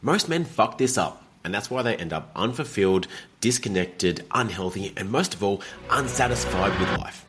Most men fuck this up, and that's why they end up unfulfilled, disconnected, unhealthy, and most of all, unsatisfied with life.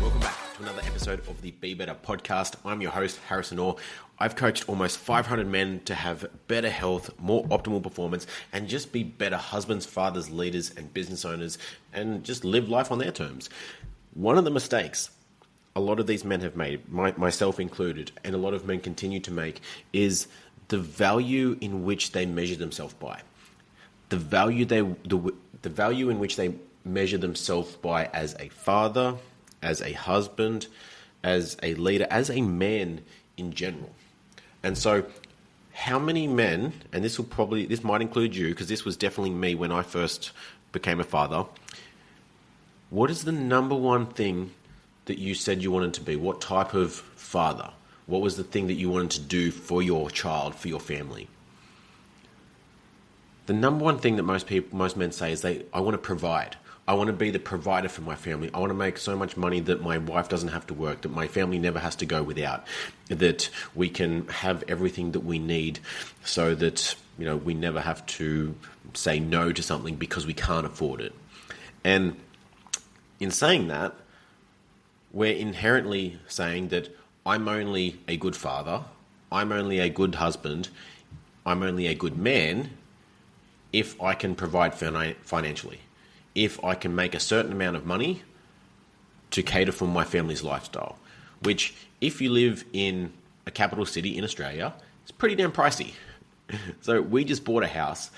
Welcome back to another episode of the Be Better podcast. I'm your host, Harrison Orr. I've coached almost 500 men to have better health, more optimal performance, and just be better husbands, fathers, leaders, and business owners, and just live life on their terms. One of the mistakes a lot of these men have made, myself included, and a lot of men continue to make, is the value in which they measure themselves by. The value in which they measure themselves by as a father, as a husband, as a leader, as a man in general. And so how many men, and this might include you, because this was definitely me when I first became a father. What is the number one thing that you said you wanted to be? What type of father? What was the thing that you wanted to do for your child, for your family? The number one thing that most men say is I want to provide. I want to be the provider for my family. I want to make so much money that my wife doesn't have to work, that my family never has to go without, that we can have everything that we need so that, we never have to say no to something because we can't afford it. And in saying that, we're inherently saying that I'm only a good father, I'm only a good husband, I'm only a good man if I can provide financially, if I can make a certain amount of money to cater for my family's lifestyle, which if you live in a capital city in Australia, it's pretty damn pricey. So we just bought a house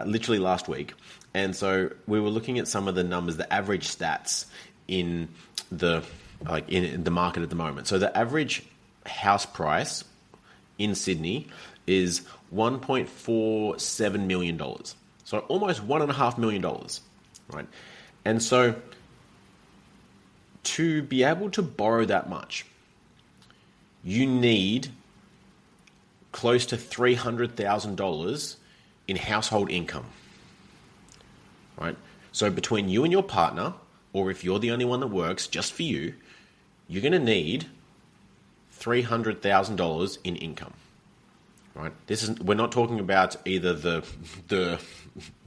literally last week. And so we were looking at some of the numbers, the average stats in the market at the moment. So the average house price in Sydney is $1.47 million. So almost $1.5 million, right? And so to be able to borrow that much, you need close to $300,000 in household income. Right? So between you and your partner, or if you're the only one that works just for you, you're going to need $300,000 in income. Right? We're not talking about either the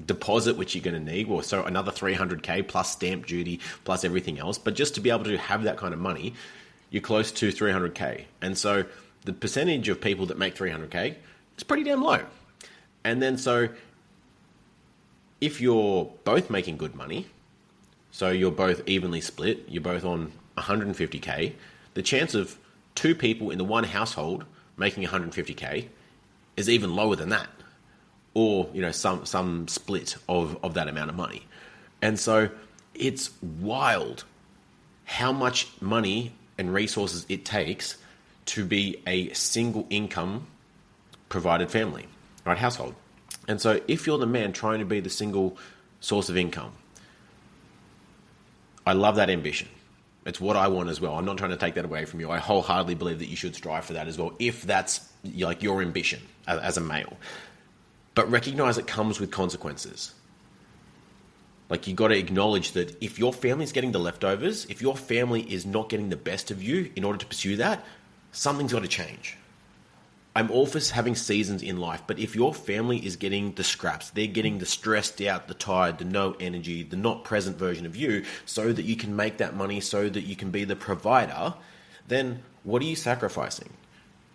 deposit which you're going to need, or so another $300K plus stamp duty plus everything else, but just to be able to have that kind of money, you're close to $300K. And so the percentage of people that make $300K is pretty damn low. And then so if you're both making good money, so you're both evenly split, you're both on 150K, the chance of two people in the one household making 150K is even lower than that, or some split of that amount of money. And so it's wild how much money and resources it takes to be a single income provided family, right, household. And so if you're the man trying to be the single source of income, I love that ambition. It's what I want as well. I'm not trying to take that away from you. I wholeheartedly believe that you should strive for that as well, if that's like your ambition as a male. But recognize it comes with consequences. Like, you got to acknowledge that if your family's getting the leftovers, if your family is not getting the best of you in order to pursue that, something's got to change. I'm all for having seasons in life, but if your family is getting the scraps, they're getting the stressed out, the tired, the no energy, the not present version of you, so that you can make that money, so that you can be the provider, then what are you sacrificing?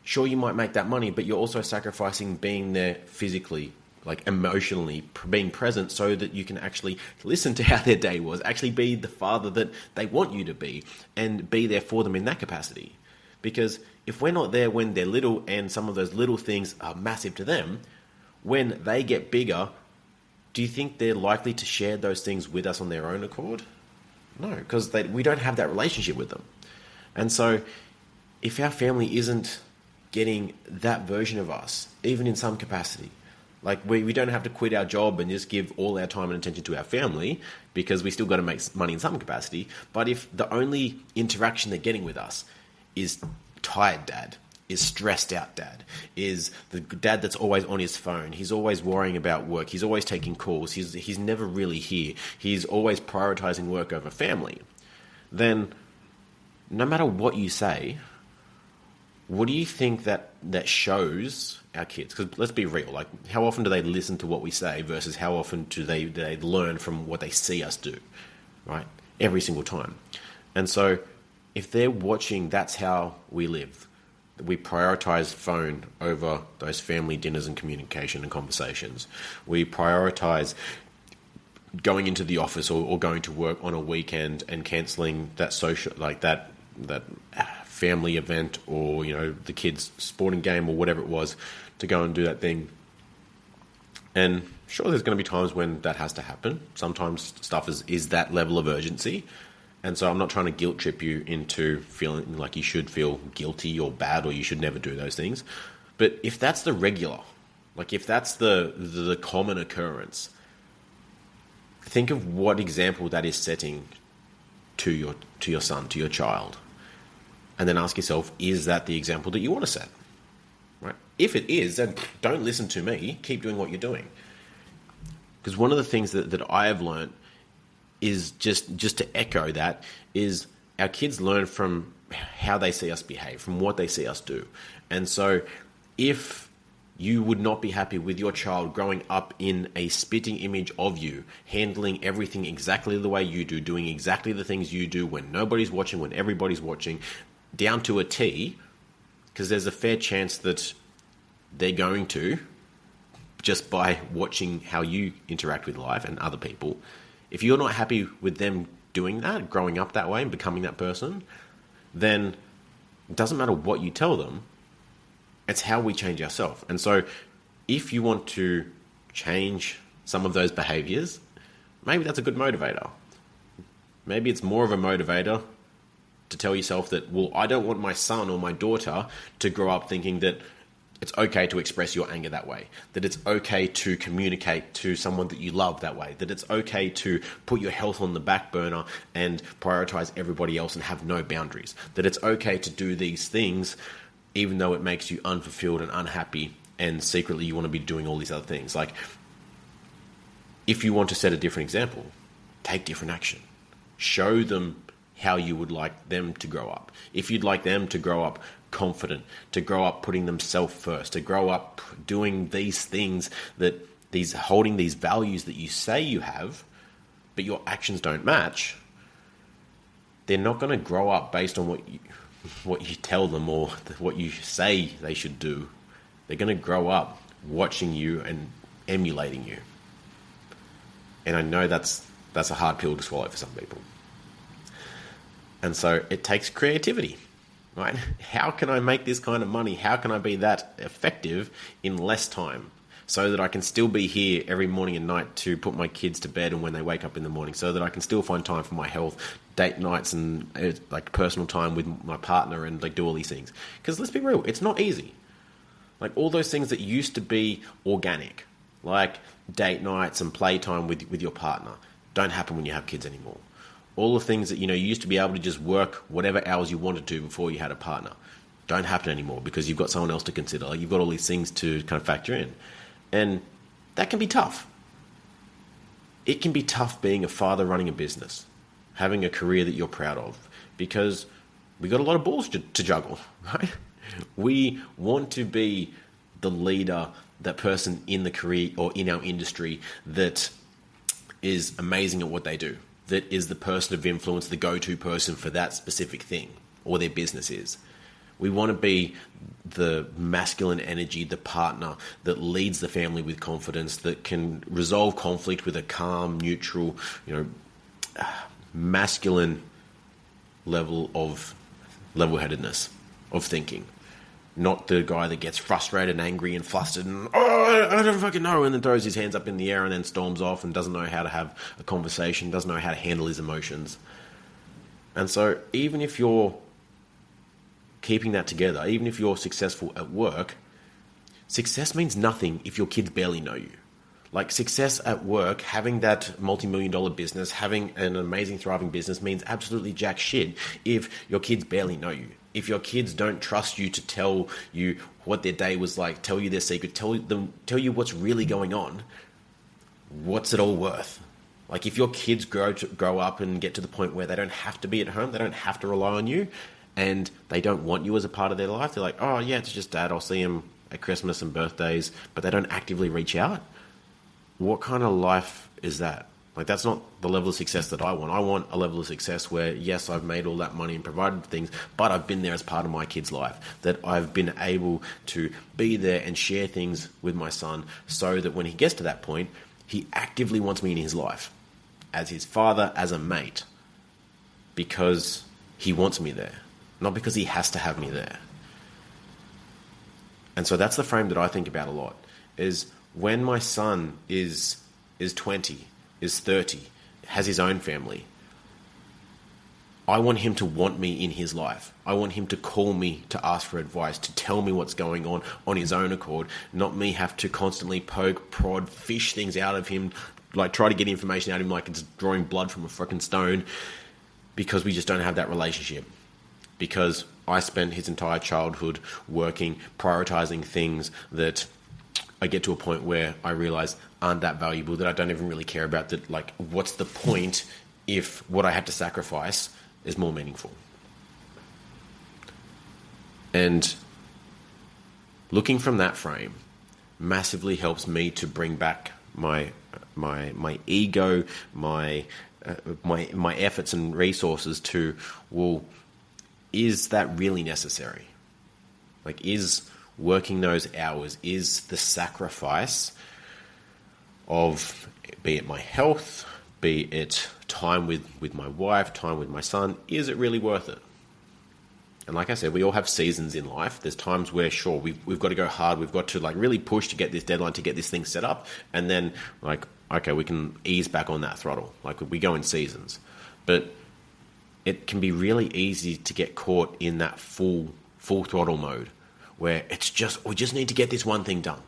Sure, you might make that money, but you're also sacrificing being there physically, like emotionally, being present, so that you can actually listen to how their day was, actually be the father that they want you to be, and be there for them in that capacity. Because if we're not there when they're little, and some of those little things are massive to them, when they get bigger, do you think they're likely to share those things with us on their own accord? No, because we don't have that relationship with them. And so if our family isn't getting that version of us, even in some capacity, like we don't have to quit our job and just give all our time and attention to our family, because we still got to make money in some capacity. But if the only interaction they're getting with us is tired dad, is stressed out dad, is the dad that's always on his phone, he's always worrying about work, he's always taking calls, he's never really here, he's always prioritizing work over family, then no matter what you say, what do you think that shows our kids? Because let's be real, like how often do they listen to what we say versus how often do they learn from what they see us do, right? Every single time. And so if they're watching, that's how we live. We prioritize phone over those family dinners and communication and conversations. We prioritize going into the office or going to work on a weekend and cancelling that social, like that family event or, you know, the kids' sporting game or whatever it was, to go and do that thing. And sure, there's going to be times when that has to happen. Sometimes stuff is that level of urgency. And so I'm not trying to guilt trip you into feeling like you should feel guilty or bad or you should never do those things. But if that's the regular, like if that's the common occurrence, think of what example that is setting to your son, to your child. And then ask yourself, is that the example that you want to set? Right? If it is, then don't listen to me. Keep doing what you're doing. Because one of the things that I have learned is just to echo that, is our kids learn from how they see us behave, from what they see us do. And so if you would not be happy with your child growing up in a spitting image of you, handling everything exactly the way you do, doing exactly the things you do when nobody's watching, when everybody's watching, down to a T, because there's a fair chance that they're going to, just by watching how you interact with life and other people. If you're not happy with them doing that, growing up that way and becoming that person, then it doesn't matter what you tell them. It's how we change ourselves. And so if you want to change some of those behaviors, maybe that's a good motivator. Maybe it's more of a motivator to tell yourself that, well, I don't want my son or my daughter to grow up thinking that it's okay to express your anger that way, that it's okay to communicate to someone that you love that way, that it's okay to put your health on the back burner and prioritize everybody else and have no boundaries, that it's okay to do these things even though it makes you unfulfilled and unhappy and secretly you want to be doing all these other things. Like, if you want to set a different example, take different action. Show them how you would like them to grow up. If you'd like them to grow up confident, to grow up putting themselves first, to grow up doing these things, holding these values that you say you have, but your actions don't match, they're not going to grow up based on what you tell them or what you say they should do. They're going to grow up watching you and emulating you. And I know that's a hard pill to swallow for some people. And so it takes creativity, right? How can I make this kind of money? How can I be that effective in less time so that I can still be here every morning and night to put my kids to bed and when they wake up in the morning, so that I can still find time for my health, date nights and like personal time with my partner and like do all these things? Because let's be real, it's not easy. Like all those things that used to be organic, like date nights and playtime with your partner, don't happen when you have kids anymore. All the things that, you used to be able to just work whatever hours you wanted to before you had a partner, don't happen anymore because you've got someone else to consider. Like, you've got all these things to kind of factor in. And that can be tough. It can be tough being a father running a business, having a career that you're proud of, because we got a lot of balls to juggle, right? We want to be the leader, that person in the career or in our industry that is amazing at what they do, that is the person of influence, the go-to person for that specific thing or their business is. We want to be the masculine energy, the partner that leads the family with confidence, that can resolve conflict with a calm, neutral, masculine level of level-headedness of thinking. Not the guy that gets frustrated and angry and flustered and, I don't fucking know, and then throws his hands up in the air and then storms off and doesn't know how to have a conversation, doesn't know how to handle his emotions. And so even if you're keeping that together, even if you're successful at work, success means nothing if your kids barely know you. Like, success at work, having that multi-million-dollar business, having an amazing, thriving business means absolutely jack shit if your kids barely know you. If your kids don't trust you to tell you what their day was like, tell you their secret, tell you what's really going on, what's it all worth? Like if your kids grow up and get to the point where they don't have to be at home, they don't have to rely on you, and they don't want you as a part of their life, they're like, oh yeah, it's just dad, I'll see him at Christmas and birthdays, but they don't actively reach out. What kind of life is that? Like, that's not the level of success that I want. I want a level of success where, yes, I've made all that money and provided things, but I've been there as part of my kid's life, that I've been able to be there and share things with my son so that when he gets to that point, he actively wants me in his life, as his father, as a mate, because he wants me there, not because he has to have me there. And so that's the frame that I think about a lot, is when my son is 20, is 30, has his own family, I want him to want me in his life. I want him to call me to ask for advice, to tell me what's going on his own accord, not me have to constantly poke, prod, fish things out of him, like try to get information out of him like it's drawing blood from a freaking stone, because we just don't have that relationship. Because I spent his entire childhood working, prioritizing things that I get to a point where I realize aren't that valuable, that I don't even really care about, that like, what's the point if what I had to sacrifice is more meaningful? And looking from that frame massively helps me to bring back my ego, my efforts and resources to, well, is that really necessary? Like, is working those hours, is the sacrifice of, be it my health, be it time with my wife, time with my son, is it really worth it? And like I said, we all have seasons in life. There's times where, sure, we've got to go hard. We've got to like really push to get this deadline, to get this thing set up. And then like, okay, we can ease back on that throttle. Like we go in seasons. But it can be really easy to get caught in that full throttle mode where it's just, we just need to get this one thing done.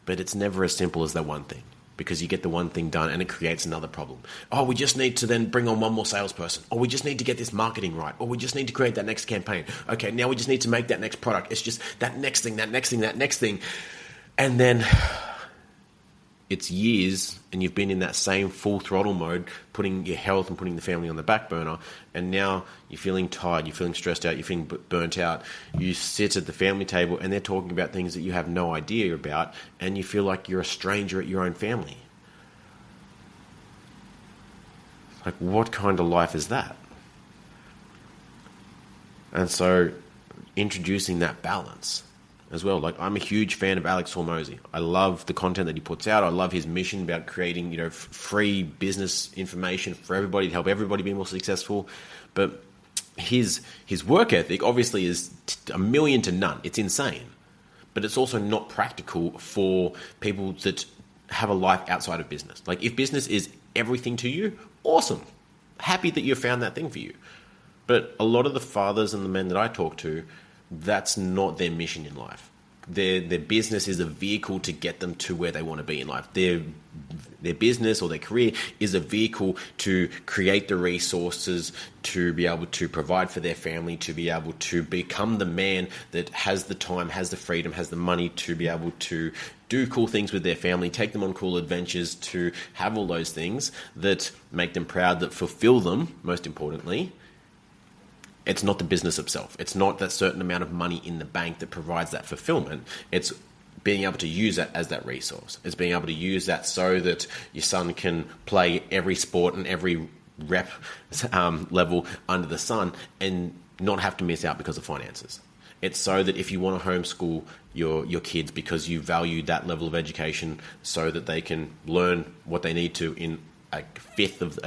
But it's never as simple as that one thing, because you get the one thing done and it creates another problem. Oh, we just need to then bring on one more salesperson. Or we just need to get this marketing right. Or we just need to create that next campaign. Okay, now we just need to make that next product. It's just that next thing, that next thing, that next thing. And then it's years and you've been in that same full throttle mode, putting your health and putting the family on the back burner. And now you're feeling tired, you're feeling stressed out, you're feeling burnt out. You sit at the family table and they're talking about things that you have no idea about, and you feel like you're a stranger at your own family. Like, what kind of life is that? And so introducing that balance as well. Like, I'm a huge fan of Alex Hormozy. I love the content that he puts out. I love his mission about creating, free business information for everybody, to help everybody be more successful. But his work ethic obviously is a million to none. It's insane. But it's also not practical for people that have a life outside of business. Like, if business is everything to you, awesome. Happy that you found that thing for you. But a lot of the fathers and the men that I talk to, that's not their mission in life. Their business is a vehicle to get them to where they want to be in life. Their business or their career is a vehicle to create the resources to be able to provide for their family, to be able to become the man that has the time, has the freedom, has the money to be able to do cool things with their family, take them on cool adventures, to have all those things that make them proud, that fulfill them, most importantly. It's not the business itself. It's not that certain amount of money in the bank that provides that fulfillment. It's being able to use that as that resource. It's being able to use that so that your son can play every sport and every rep level under the sun and not have to miss out because of finances. It's so that if you want to homeschool your kids because you value that level of education so that they can learn what they need to in a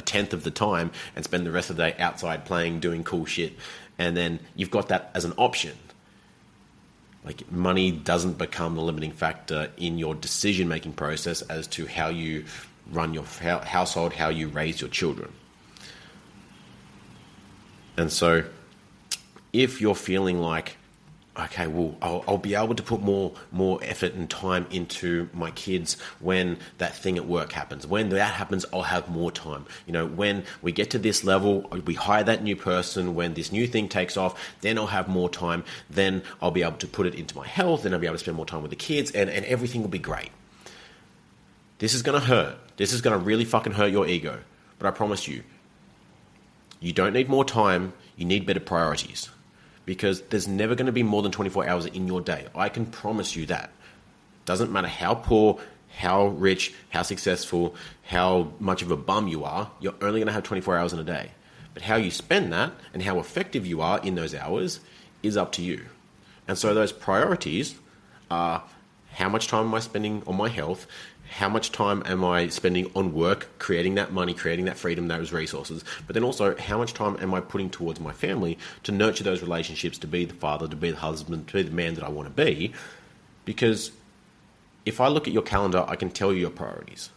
tenth of the time and spend the rest of the day outside playing, doing cool shit. And then you've got that as an option. Like, money doesn't become the limiting factor in your decision-making process as to how you run your household, how you raise your children. And so if you're feeling like, okay, well, I'll be able to put more effort and time into my kids when that thing at work happens. When that happens, I'll have more time. When we get to this level, we hire that new person, when this new thing takes off, then I'll have more time. Then I'll be able to put it into my health, and I'll be able to spend more time with the kids, and everything will be great. This is going to hurt. This is going to really fucking hurt your ego. But I promise you, you don't need more time. You need better priorities. Because there's never going to be more than 24 hours in your day. I can promise you that. Doesn't matter how poor, how rich, how successful, how much of a bum you are, you're only going to have 24 hours in a day. But how you spend that and how effective you are in those hours is up to you. And so those priorities are, how much time am I spending on my health? How much time am I spending on work, creating that money, creating that freedom, those resources? But then also, how much time am I putting towards my family to nurture those relationships, to be the father, to be the husband, to be the man that I want to be? Because if I look at your calendar, I can tell you your priorities.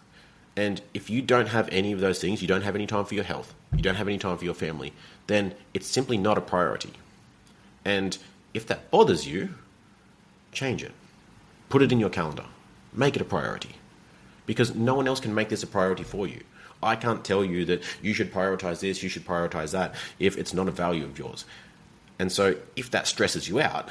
And if you don't have any of those things, you don't have any time for your health, you don't have any time for your family, then it's simply not a priority. And if that bothers you, change it. Put it in your calendar. Make it a priority. Because no one else can make this a priority for you. I can't tell you that you should prioritize this, you should prioritize that, if it's not a value of yours. And so if that stresses you out,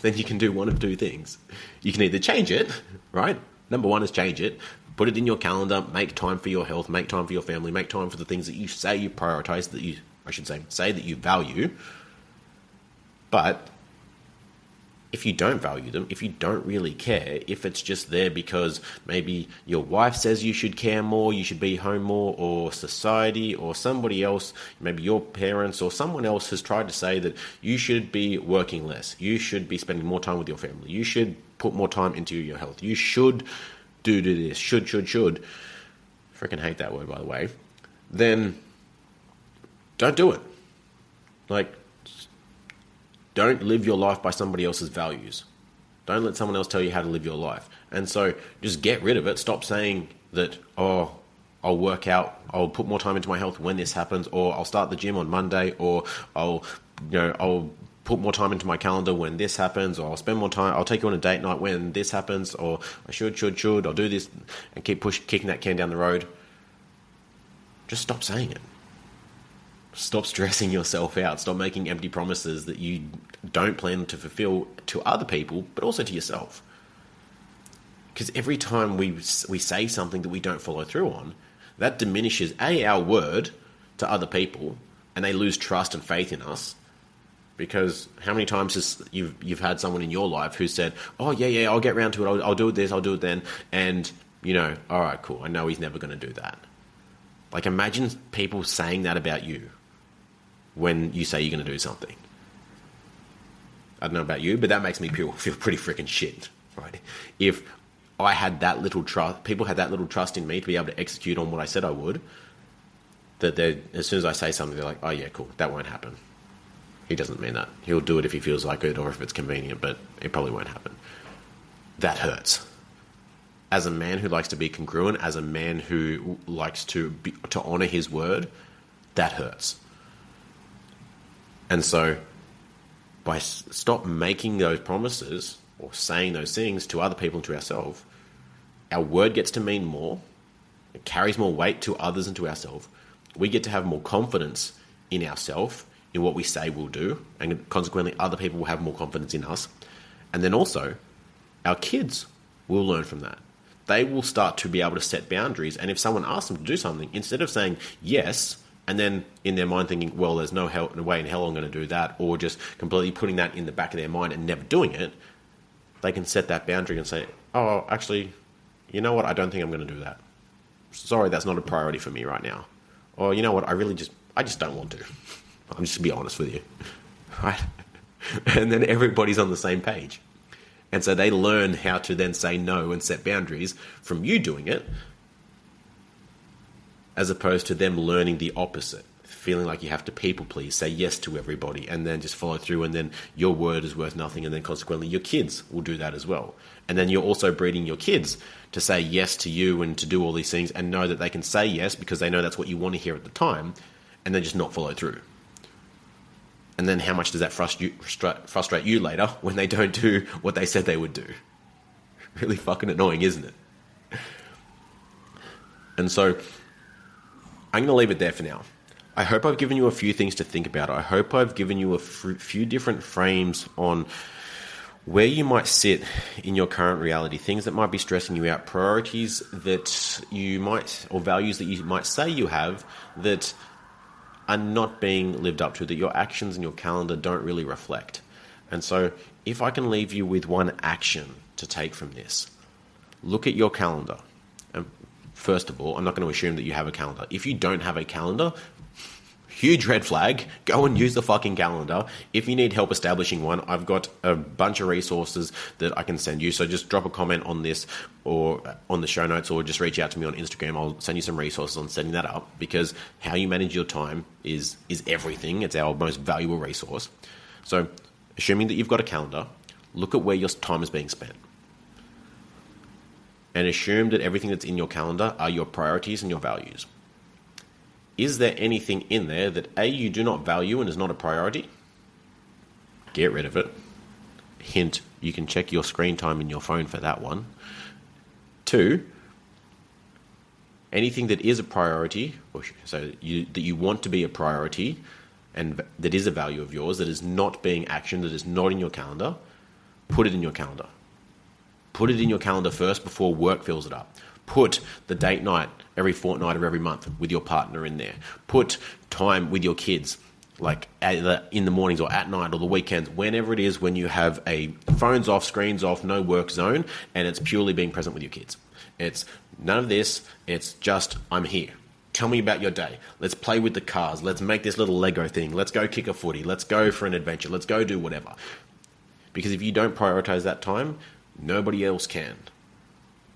then you can do one of two things. You can either change it, right? Number one is change it. Put it in your calendar, make time for your health, make time for your family, make time for the things that you say you prioritize, that you, I should say that you value. But if you don't value them, if you don't really care, if it's just there because maybe your wife says you should care more, you should be home more, or society or somebody else, maybe your parents or someone else has tried to say that you should be working less, you should be spending more time with your family, you should put more time into your health, you should do this, should. Freaking hate that word, by the way. Then don't do it. Like, don't live your life by somebody else's values. Don't let someone else tell you how to live your life. And so just get rid of it. Stop saying that, oh, I'll work out, I'll put more time into my health when this happens, or I'll start the gym on Monday, or I'll put more time into my calendar when this happens, or I'll spend more time, I'll take you on a date night when this happens, or I should, I'll do this, and keep kicking that can down the road. Just stop saying it. Stop stressing yourself out. Stop making empty promises that you don't plan to fulfill to other people, but also to yourself. Because every time we say something that we don't follow through on, that diminishes, our word to other people, and they lose trust and faith in us. Because how many times has you've had someone in your life who said, oh, yeah, I'll get around to it, I'll do this, I'll do it then, and, all right, cool, I know he's never going to do that. Like, imagine people saying that about you when you say you're going to do something. I don't know about you, but that makes me feel pretty freaking shit, right? If I had that little trust, people had that little trust in me to be able to execute on what I said I would, that as soon as I say something, they're like, oh yeah, cool, that won't happen. He doesn't mean that. He'll do it if he feels like it or if it's convenient, but it probably won't happen. That hurts. As a man who likes to be congruent, as a man who likes to honor his word, that hurts. And so, by stop making those promises or saying those things to other people and to ourselves, our word gets to mean more. It carries more weight to others and to ourselves. We get to have more confidence in ourselves, in what we say we'll do, and consequently other people will have more confidence in us. And then also, our kids will learn from that. They will start to be able to set boundaries, and if someone asks them to do something, instead of saying yes, and then in their mind thinking, well, there's no way in hell I'm going to do that, or just completely putting that in the back of their mind and never doing it, they can set that boundary and say, oh, actually, you know what, I don't think I'm going to do that. Sorry, that's not a priority for me right now. Or, you know what, I just don't want to. I'm just going to be honest with you. Right? And then everybody's on the same page. And so they learn how to then say no and set boundaries from you doing it, as opposed to them learning the opposite, feeling like you have to people please, say yes to everybody, and then just follow through, and then your word is worth nothing, and then consequently your kids will do that as well. And then you're also breeding your kids to say yes to you and to do all these things, and know that they can say yes because they know that's what you want to hear at the time, and then just not follow through. And then how much does that frustrate you later when they don't do what they said they would do? Really fucking annoying, isn't it? And so I'm going to leave it there for now. I hope I've given you a few things to think about. I hope I've given you a few different frames on where you might sit in your current reality, things that might be stressing you out, priorities that you might, or values that you might say you have that are not being lived up to, that your actions and your calendar don't really reflect. And so if I can leave you with one action to take from this, look at your calendar. And first of all, I'm not going to assume that you have a calendar. If you don't have a calendar, huge red flag, go and use the fucking calendar. If you need help establishing one, I've got a bunch of resources that I can send you. So just drop a comment on this or on the show notes, or just reach out to me on Instagram. I'll send you some resources on setting that up, because how you manage your time is everything. It's our most valuable resource. So assuming that you've got a calendar, look at where your time is being spent. And assume that everything that's in your calendar are your priorities and your values. Is there anything in there that A, you do not value and is not a priority? Get rid of it. Hint, you can check your screen time in your phone for that one. 2, anything that is a priority, that you want to be a priority and that is a value of yours, that is not being actioned, that is not in your calendar, put it in your calendar. Put it in your calendar first before work fills it up. Put the date night every fortnight or every month with your partner in there. Put time with your kids, like either in the mornings or at night or the weekends, whenever it is, when you have a phones off, screens off, no work zone, and it's purely being present with your kids. It's none of this. It's just, I'm here. Tell me about your day. Let's play with the cars. Let's make this little Lego thing. Let's go kick a footy. Let's go for an adventure. Let's go do whatever. Because if you don't prioritize that time, nobody else can.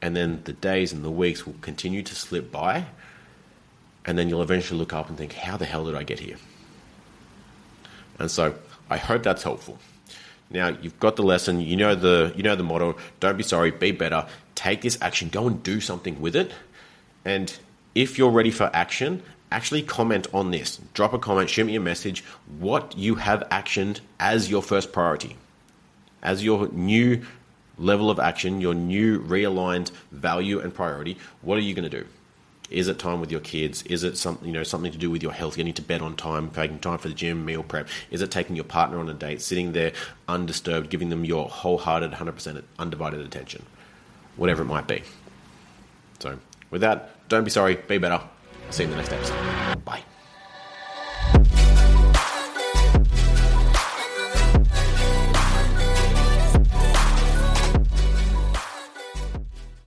And then the days and the weeks will continue to slip by, and then you'll eventually look up and think, how the hell did I get here? And so I hope that's helpful. Now you've got the lesson, you know the motto, don't be sorry, be better. Take this action, go and do something with it. And if you're ready for action, actually comment on this. Drop a comment, shoot me a message, what you have actioned as your first priority, as your new level of action, your new realigned value and priority. What are you going to do? Is it time with your kids? Is it something to do with your health? Getting to bed on time, taking time for the gym, meal prep? Is it taking your partner on a date, sitting there undisturbed, giving them your wholehearted, 100% undivided attention? Whatever it might be. So with that, don't be sorry, be better. I'll see you in the next episode. Bye.